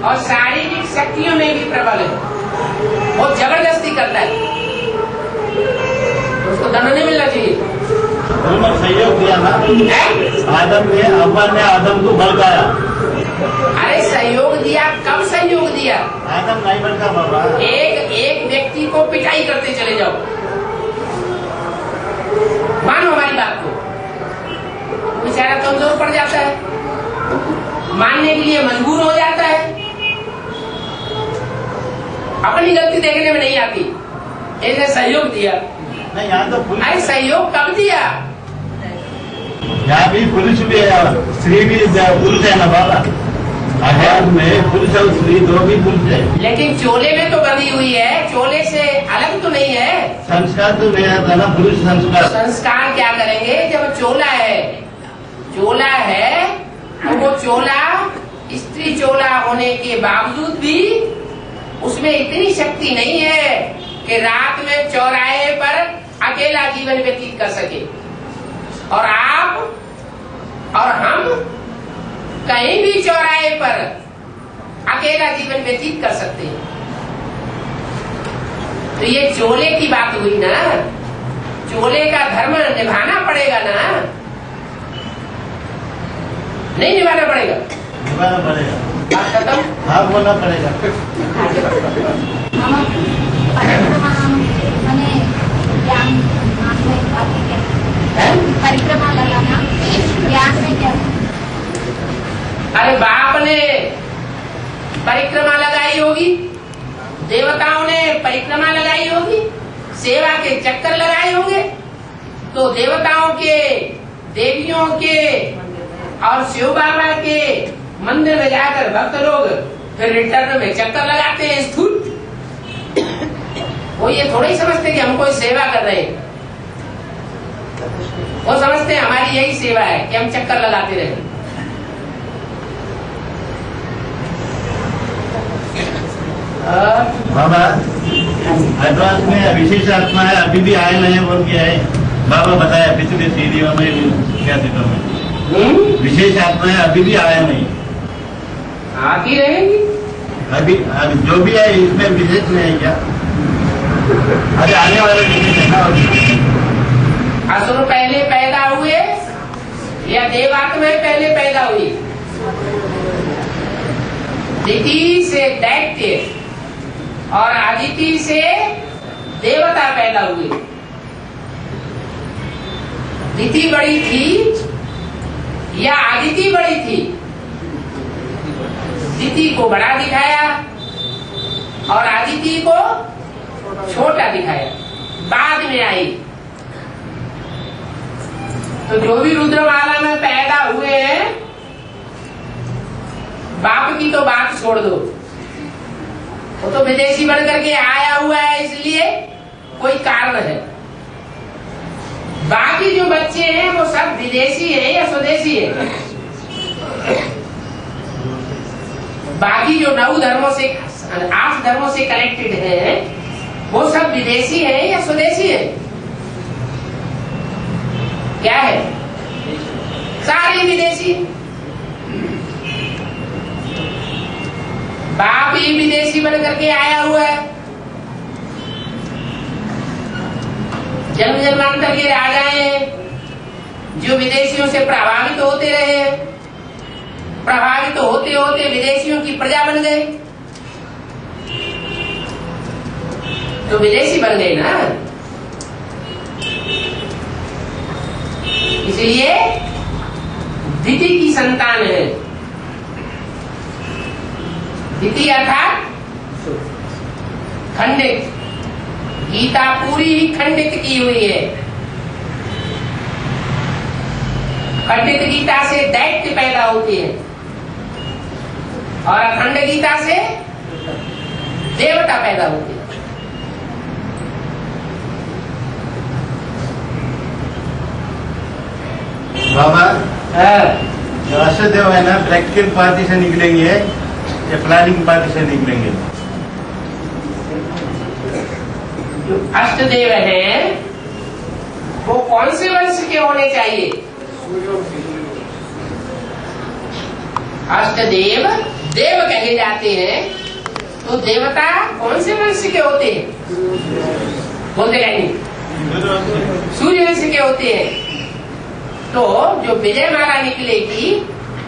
और शारीरिक शक्तियों में भी प्रबल है। वो जबरदस्ती करता है, उसको दंड नहीं मिलना चाहिए। उन्होंने सहयोग दिया ना, आदम ने अव्वा ने आदम को भड़काया। अरे सहयोग दिया, कब सहयोग दिया? आदम नहीं भड़का बाबा। एक व्यक्ति को पिटाई करते चले जाओ, मानो हमारी बात को, बेचारा कमजोर पड़ जाता है, मानने के लिए मजबूर हो जाता है, अपनी गलती देखने में नहीं आती, इसने सहयोग दिया। नहीं, यहाँ तो अरे सहयोग कब दिया? यहाँ भी पुरुष भी है, स्त्री भी पुरुष है ना बाबा। आहार में पुरुष और स्त्री दो भी पुरुष है। लेकिन चोले में तो बंधी हुई है, चोले से अलग तो नहीं है। संस्कार तो नया था ना, पुरुष संस्कार। संस्कार क्या करेंगे जब चोला है, चोला है तो वो चोला स्त्री चोला होने के बावजूद भी उसमें इतनी शक्ति नहीं है कि रात में चौराहे पर अकेला जीवन व्यतीत कर सके। और आप और हम कहीं भी चौराहे पर अकेला जीवन व्यतीत कर सकते हैं। तो ये चोले की बात हुई ना, चोले का धर्म निभाना पड़ेगा ना, नहीं निभाना पड़ेगा? निभाना पड़ेगा। बात खत्म। हाँ, बोलना पड़ेगा। परिक्रमा लगाना ज्ञान में क्या? अरे बाप ने परिक्रमा लगाई होगी, देवताओं ने परिक्रमा लगाई होगी, सेवा के चक्कर लगाए होंगे, तो देवताओं के, देवियों के और शिव बाबा के मंदिर में जाकर भक्त लोग फिर रिटर्न में चक्कर लगाते हैं स्थूल। वो ये थोड़ा ही समझते कि हम कोई सेवा कर रहे हैं, वो समझते हैं हमारी यही सेवा है कि हम चक्कर लगाते रहे। बाबा एडवांस में विशेष आत्मा है, अभी भी आए नहीं बोल के आए। बाबा बताया पिछले सीढ़ियों में क्या दिनों में विशेष आत्मा है, अभी भी आए नहीं। आती रहेंगी अभी जो भी है इसमें विशेष नहीं है क्या? अरे आने वाले विशेष है ना। असुर पहले पैदा हुए या देवात्माएं पहले पैदा हुई? दिति से दैत्य और आदिति से देवता पैदा हुए। दिति बड़ी थी या आदिति बड़ी थी? दिति को बड़ा दिखाया और आदिति को छोटा दिखाया, बाद में आई। तो जो भी रुद्रमाला में पैदा हुए हैं, बाप की तो बात छोड़ दो, वो तो विदेशी बन करके आया हुआ है, इसलिए कोई कारण है। बाकी जो बच्चे हैं वो सब विदेशी है या स्वदेशी है? बाकी जो 9 धर्मों से 8 धर्मों से कनेक्टेड है वो सब विदेशी है या स्वदेशी है? क्या है? सारे विदेशी। बाप ही विदेशी बन करके आया हुआ है। जन्म जन्मांतर के राजाएं हैं जो विदेशियों से प्रभावित होते रहे, प्रभावित होते होते विदेशियों की प्रजा बन गए, तो विदेशी बन गए ना। इसलिए दिति की संतान है। दिति अर्थात खंडित। गीता पूरी ही खंडित की हुई है। खंडित गीता से दैत्य पैदा होते हैं और अखंड गीता से देवता पैदा होते हैं। बाबा जो अष्टदेव है ना, प्रैक्टिकल पार्टी से निकलेंगे या प्लानिंग पार्टी से निकलेंगे? जो अष्टदेव हैं वो कौन से वंश के होने चाहिए? अष्टदेव देव कहे जाते हैं, तो देवता कौन से वंश के होते हैं? बोलते नहीं, सूर्य वंश के होते हैं। तो जो विजय माला निकलेगी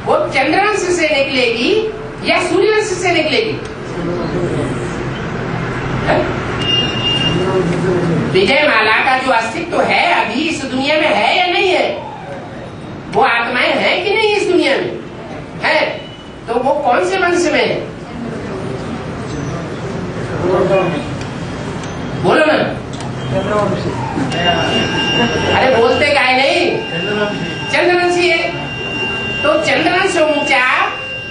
वो चंद्रवंश से निकलेगी या सूर्यवंश से निकलेगी? विजय माला का जो अस्तित्व है अभी इस दुनिया में है या नहीं है? वो आत्माएं हैं कि नहीं इस दुनिया में? है। तो वो कौन से वंश में है? बोलो ना। अरे बोलते काहे नहीं? चंद्रवंशी है। तो चंद्रवंश ऊंचा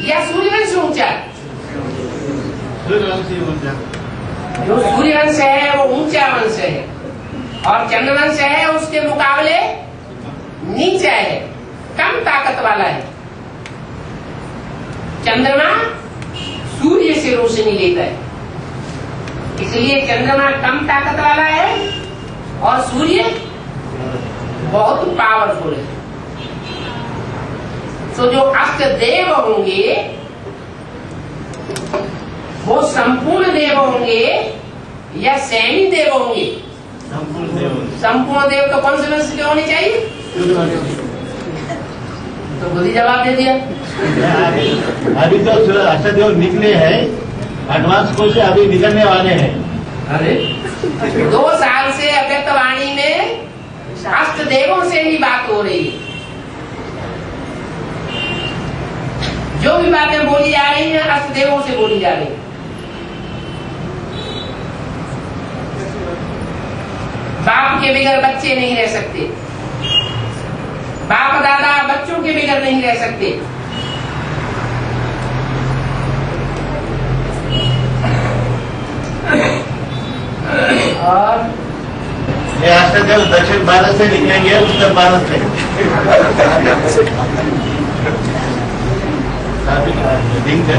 या सूर्यवंश ऊंचा? सूर्यवंश ही ऊंचा। जो सूर्यवंश है वो ऊंचा वंश है और चंद्रवंश है उसके मुकाबले नीचा है, कम ताकत वाला है। चंद्रमा सूर्य से रोशनी लेता है, इसलिए चंद्रमा कम ताकत वाला है और सूर्य बहुत पावरफुल है। तो जो अष्ट देव होंगे वो संपूर्ण देव होंगे या सेमी देव होंगे? संपूर्ण देव। संपूर्ण देव तो कौन से वंश के होने चाहिए? तो खुद ही जवाब दे दिया। अभी तो अष्टदेव निकले हैं, एडवांस कोर्स से अभी निकलने वाले हैं। अरे 2 साल से अव्यक्त वाणी में अष्ट देवों से ही बात हो रही है। जो भी बातें बोली जा रही हैं अष्ट देवों से बोली जा रही है। बाप के बगैर बच्चे नहीं रह सकते, बाप दादा बच्चों के बगैर नहीं रह सकते। और ये अष्टदेव दक्षिण भारत से निकलेंगे, उत्तर भारत से। लिंक है।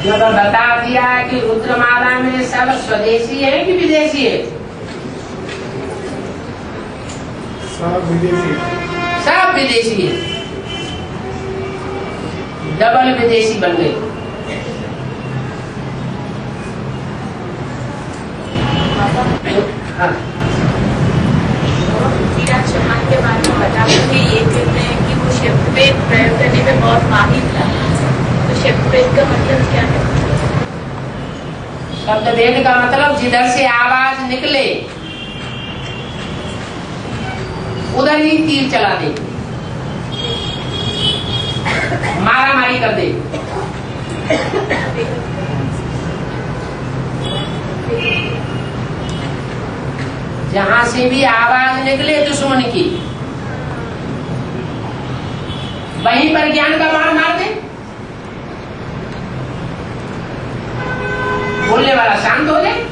जो बता दिया कि रुद्रमाला में सब स्वदेशी है कि विदेशी है? सब विदेशी। सब विदेशी है, डबल विदेशी बन गए। हाँ। पृथ्वीराज चौहान के बारे में बता करके ये कहते हैं कि वो शब्दभेद प्रयोग करने में बहुत माहिर था। तो शब्दभेद का मतलब क्या है? शब्दभेद का मतलब जिधर से आवाज निकले उधर ही तीर चला दे, मारा मारी कर दे। जहां से भी आवाज निकले दुश्मन की वहीं पर ज्ञान का बाण मार दे। बोलने वाला शांत हो जाए।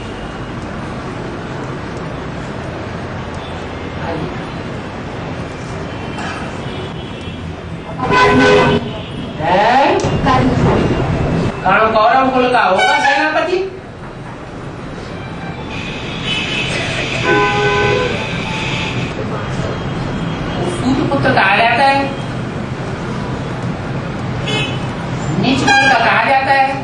कर्ण कौरव कुल का होगा सेनापति। सूर्यपुत्र कहा जाता है, नीच कुल का कहा जाता है।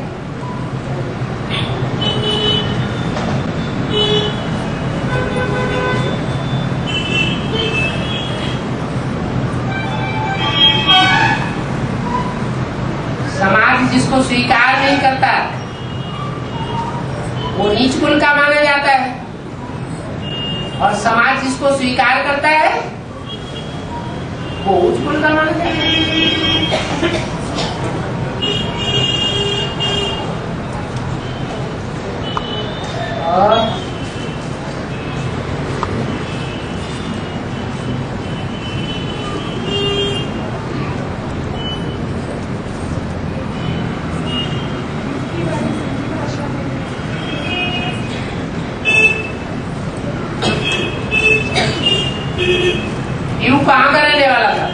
समाज जिसको स्वीकार नहीं करता वो नीच कुल का माना जाता है और समाज जिसको स्वीकार करता है वो उच्च कुल का माना जाता है। और यू कहाँ का रहने वाला था?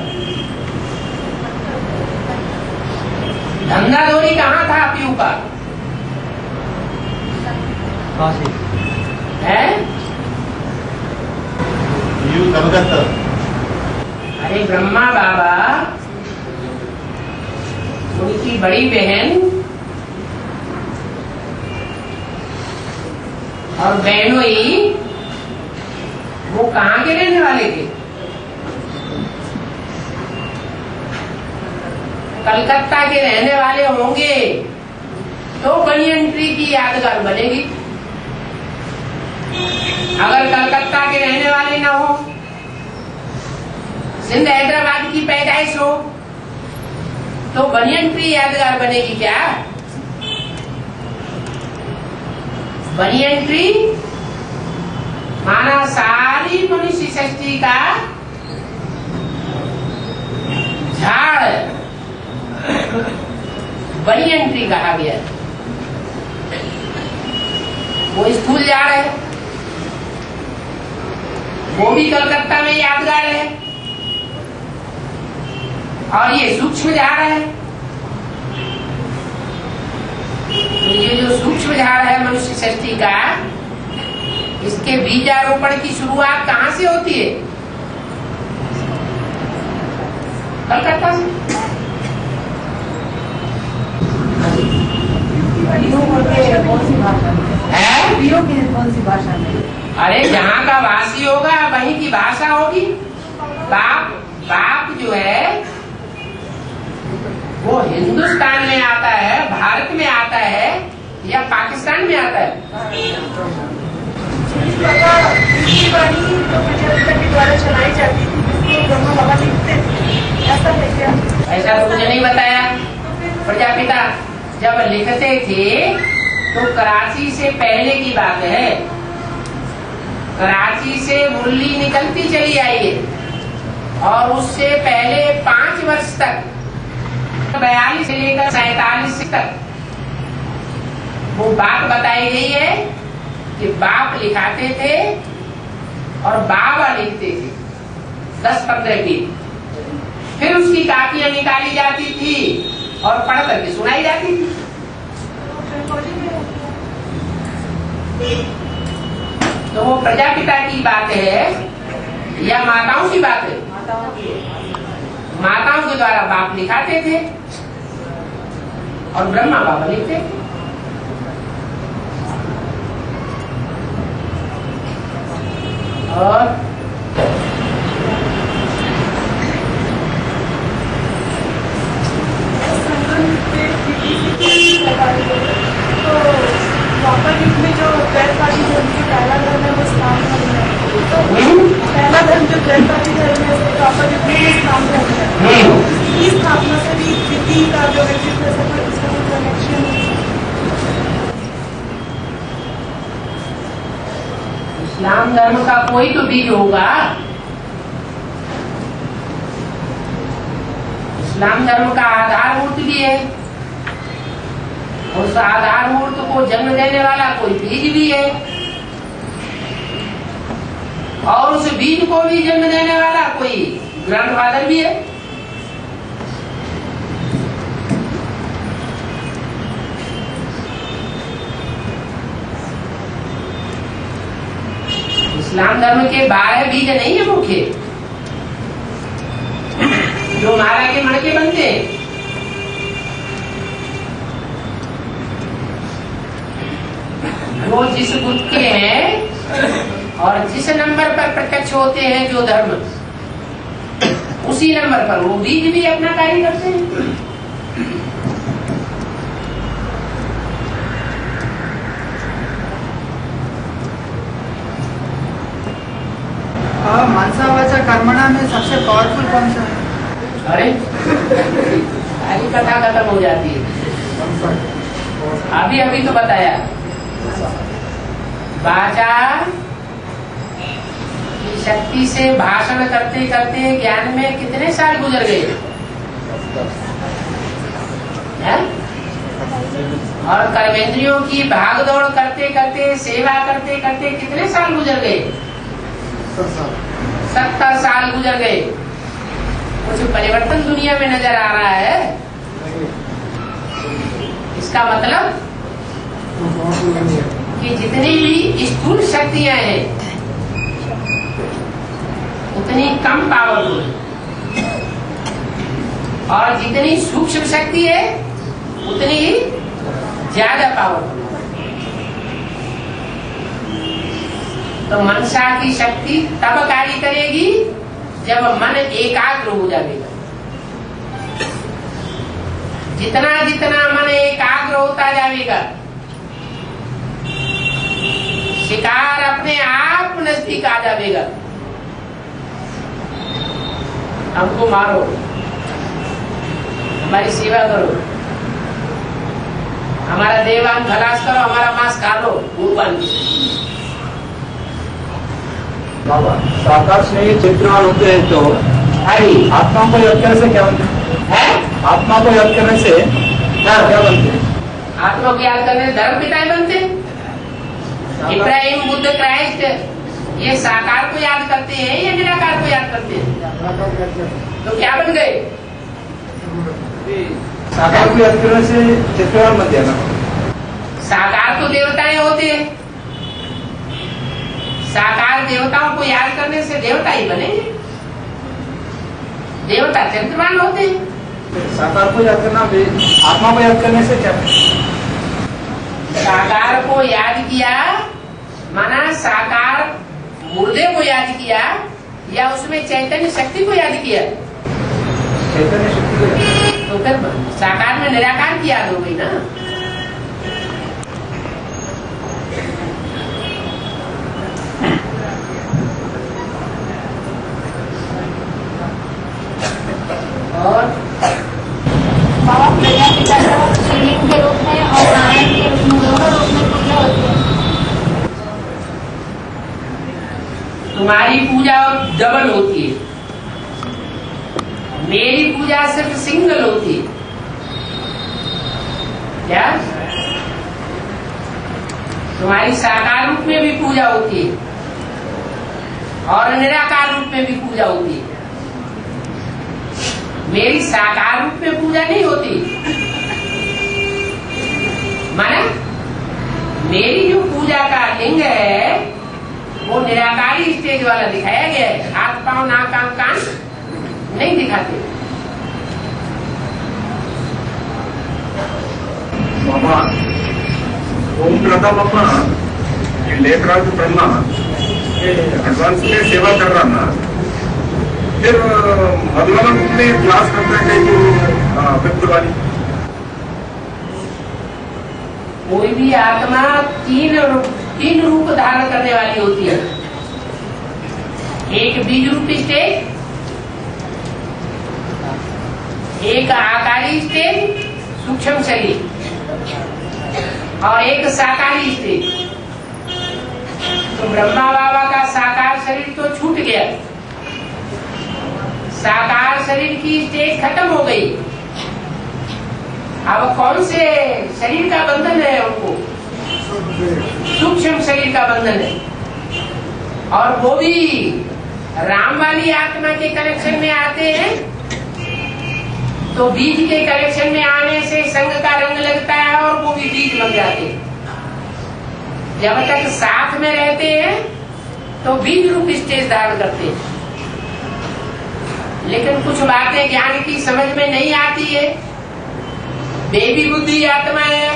धंधाधोरी कहाँ था पीयू का? है यू कलकत्ता। अरे ब्रह्मा बाबा उनकी बड़ी बहन और बहनोई वो कहाँ के रहने वाले थे? कलकत्ता के रहने वाले होंगे तो बनियन ट्री की यादगार बनेगी। अगर कलकत्ता के रहने वाले ना हो, सिंध हैदराबाद की पैदाइश हो तो बनियन ट्री यादगार बनेगी क्या? बनियन ट्री माना सारी मनुष्य सृष्टि का झाड़ वही एंट्री कहा गया। वो स्थूल जा रहे हैं, वो भी कलकत्ता में यादगार है, और ये सूक्ष्म जा रहा है। तो ये जो सूक्ष्म जा रहा है मनुष्य सृष्टि का, इसके बीजारोपण की शुरुआत कहाँ से होती है? कलकत्ता से। कौन सी भाषा में है? कौन सी भाषा में? अरे जहाँ का वासी होगा वहीं की भाषा होगी। बाप जो है वो हिंदुस्तान में आता है, भारत में आता है या पाकिस्तान में आता है? द्वारा चलाई जाती थी, ब्रह्मा बाबा लिखते थे, ऐसा है क्या? ऐसा तो मुझे नहीं बताया। प्रजापिता जब लिखते थे तो कराची से पहले की बात है। कराची से मुरली निकलती चली आई है और उससे पहले 5 वर्ष तक 42 से लेकर 47 तक वो बात बताई गई है कि बाप लिखाते थे और बाबा लिखते थे 10-15 की। फिर उसकी कापियां निकाली जाती थी और पढ़ करके सुनाई जाती थी। तो वो प्रजापिता की बात है या माताओं की बात है? माताओं के द्वारा बाप लिखाते थे और ब्रह्मा बाबा लिखते थे। और पापा युग में जो द्वैतवादी धर्म की पहला धर्म है वो इस्लाम धर्म है। तो पहला धर्म जो द्वैतवादी धर्म है वो पापा युग में इस्लाम धर्म है। इसकी स्थापना से भी विधि का जो व्यक्तित्व है उसका कोई कनेक्शन है? इस्लाम धर्म का कोई तो बीज होगा। इस्लाम धर्म का आधार मूर्त भी है, उस आधार मूर्त को जन्म देने वाला कोई बीज भी है, और उस बीज को भी जन्म देने वाला कोई ग्रैंडफादर भी है। इस्लाम धर्म के 12 बीज नहीं है मुख्य, जो माला के मणके बनते हैं। वो जिस गुट के हैं और जिस नंबर पर प्रत्यक्ष होते हैं जो धर्म, उसी नंबर पर वो बीज भी अपना कार्य करते हैं। मनसा वाचा कर्मणा में सबसे पावरफुल कौन सा है? अरे सारी कथा खत्म हो जाती है। अभी तो बताया वाचा की शक्ति से भाषण करते करते ज्ञान में कितने साल गुजर गए हैं? और कर्मेंद्रियों की भागदौड़ करते करते सेवा करते करते कितने साल गुजर गए? 70 साल गुजर गए। कुछ परिवर्तन दुनिया में नजर आ रहा है। इसका मतलब कि जितनी भी स्थूल शक्तियां हैं उतनी कम पावरफुल है, और जितनी सूक्ष्म शक्ति है उतनी ही ज्यादा पावरफुल है। तो मनसा की शक्ति तब कार्य करेगी जब मन एकाग्र हो जाएगा। जितना जितना मन एकाग्र होता जाएगा, शिकार अपने आप नजदीक आ जाएगा। हमको मारो, हमारी सेवा करो, हमारा देवान खलास करो, हमारा मांस खा लो, भूपान बाबा साकार स्नेही चरित्रवान होते हैं तो आत्मा को याद करने से क्या होता है? आत्मा को याद करने से हाँ। क्या बनते हैं? आत्मा को याद करने से धर्म पिताएं बनते। इब्राहिम, बुद्ध, क्राइस्ट ये साकार को याद करते हैं या निराकार को याद करते हैं? तो क्या बन गए? साकार को याद करने से चित्रवान बन जाना। साकार तो देवताएं होते हैं, साकार देवताओं को याद करने से देवता ही बनेंगे, देवता चरित्रवान होते हैं। साकार को याद करना, आत्मा को याद करने से क्या? साकार को याद किया माना साकार मुर्दे को याद किया या उसमें चैतन्य शक्ति को याद किया? चैतन्य शक्ति को याद। तो फिर साकार में निराकार की याद हो गई ना। और बाबा प्रजापिता का शिवलिंग के रूप में और नारायण के रूप में दोनों रूप में पूजा होती है। तुम्हारी पूजा डबल होती है, मेरी पूजा सिर्फ सिंगल होती है। क्या? तुम्हारी साकार रूप में भी पूजा होती है और निराकार रूप में भी पूजा होती है। मेरी साकार रूप में पूजा नहीं होती, माना मेरी जो पूजा का लिंग है वो निराकारी स्टेज वाला दिखाया गया है। हाथ पांव नाक कान कान नहीं दिखाते। बाबा ओम प्रताप अपना ये लेखराज ब्रह्मा एडवांस में सेवा कर रहा ना, फिर मधुबन में क्लास करता है कहीं फिफ्थ वाली। कोई भी आत्मा तीन रूप धारण करने वाली होती है। एक बीज रूप स्टेज, एक आकारी स्टेज सूक्ष्म शरीर और एक साकारी स्टेज। तो ब्रह्मा बाबा का साकार शरीर तो छूट गया, साकार शरीर की स्टेज खत्म हो गई। अब कौन से शरीर का बंधन है उनको? सूक्ष्म शरीर का बंधन है, और वो भी राम वाली आत्मा के कनेक्शन में आते हैं। तो बीज के कनेक्शन में आने से संग का रंग लगता है और वो भी बीज बन जाते हैं। जब तक साथ में रहते हैं तो बीज रूप स्टेज धारण करते हैं, लेकिन कुछ बातें ज्ञान की समझ में नहीं आती है। बेबी बुद्धि आत्मा है,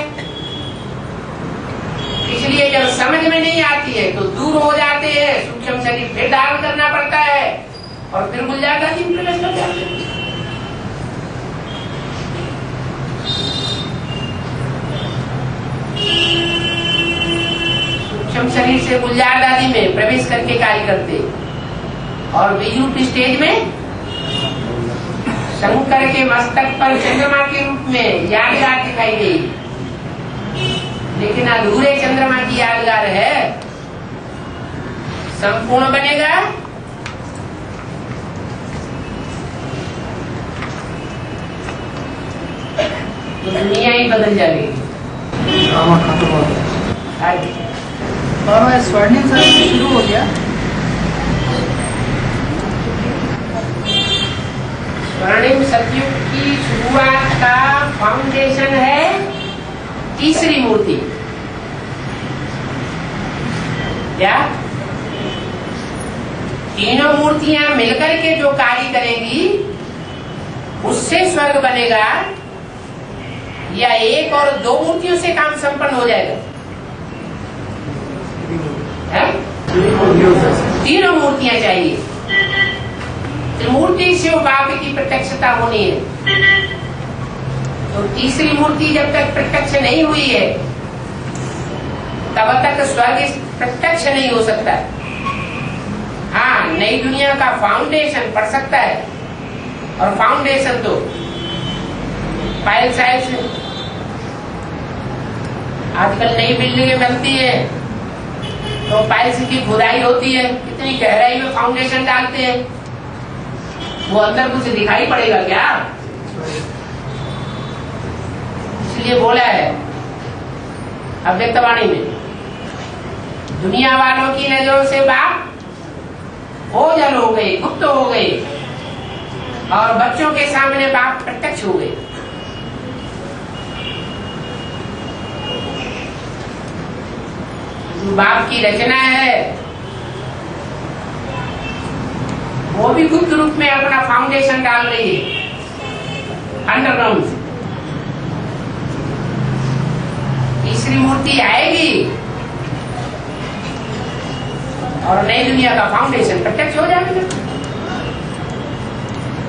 इसलिए जब समझ में नहीं आती है तो दूर हो जाते हैं। सूक्ष्म शरीर फिर धारण करना पड़ता है और फिर गुलजार जी प्रवेश कर जाते हैं। सूक्ष्म शरीर से गुलजार दादी में प्रवेश करके कार्य करते, और बीजरूप स्टेज में शंकर के मस्तक पर चंद्रमा के रूप में यादगार दिखाई गई, लेकिन अधूरे चंद्रमा की यादगार है। संपूर्ण बनेगा तो दुनिया ही बदल जाएगी। बाबा स्वर्णिम सत्युग शुरू हो गया। स्वर्णिम सतयुग की शुरुआत का फाउंडेशन है तीसरी मूर्ति। क्या? तीनों मूर्तियां मिलकर के जो कार्य करेंगी उससे स्वर्ग बनेगा, या एक और दो मूर्तियों से काम संपन्न हो जाएगा? तीनों मूर्तियां चाहिए। त्रिमूर्ति शिव बाप की प्रत्यक्षता होनी है। तो तीसरी मूर्ति जब तक प्रत्यक्ष नहीं हुई है तब तक स्वर्ग प्रत्यक्ष नहीं हो सकता है। हाँ, नई दुनिया का फाउंडेशन पड़ सकता है, और फाउंडेशन तो पायल साइड से आजकल नई बिल्डिंगें बनती है तो पाइल्स की खुदाई होती है, कितनी गहराई में फाउंडेशन डालते हैं, वो अंदर कुछ दिखाई पड़ेगा क्या? इसलिए बोला है अव्यक्तवाणी में, दुनिया वालों की नजरों से बाप ओझल हो गए, गुप्त हो गए, और बच्चों के सामने बाप प्रत्यक्ष हो गए। बाप की रचना है वो भी गुप्त रूप में अपना फाउंडेशन डाल रही है अंडरग्राउंड से। तीसरी मूर्ति आएगी और नई दुनिया का फाउंडेशन प्रत्यक्ष हो जाएगा।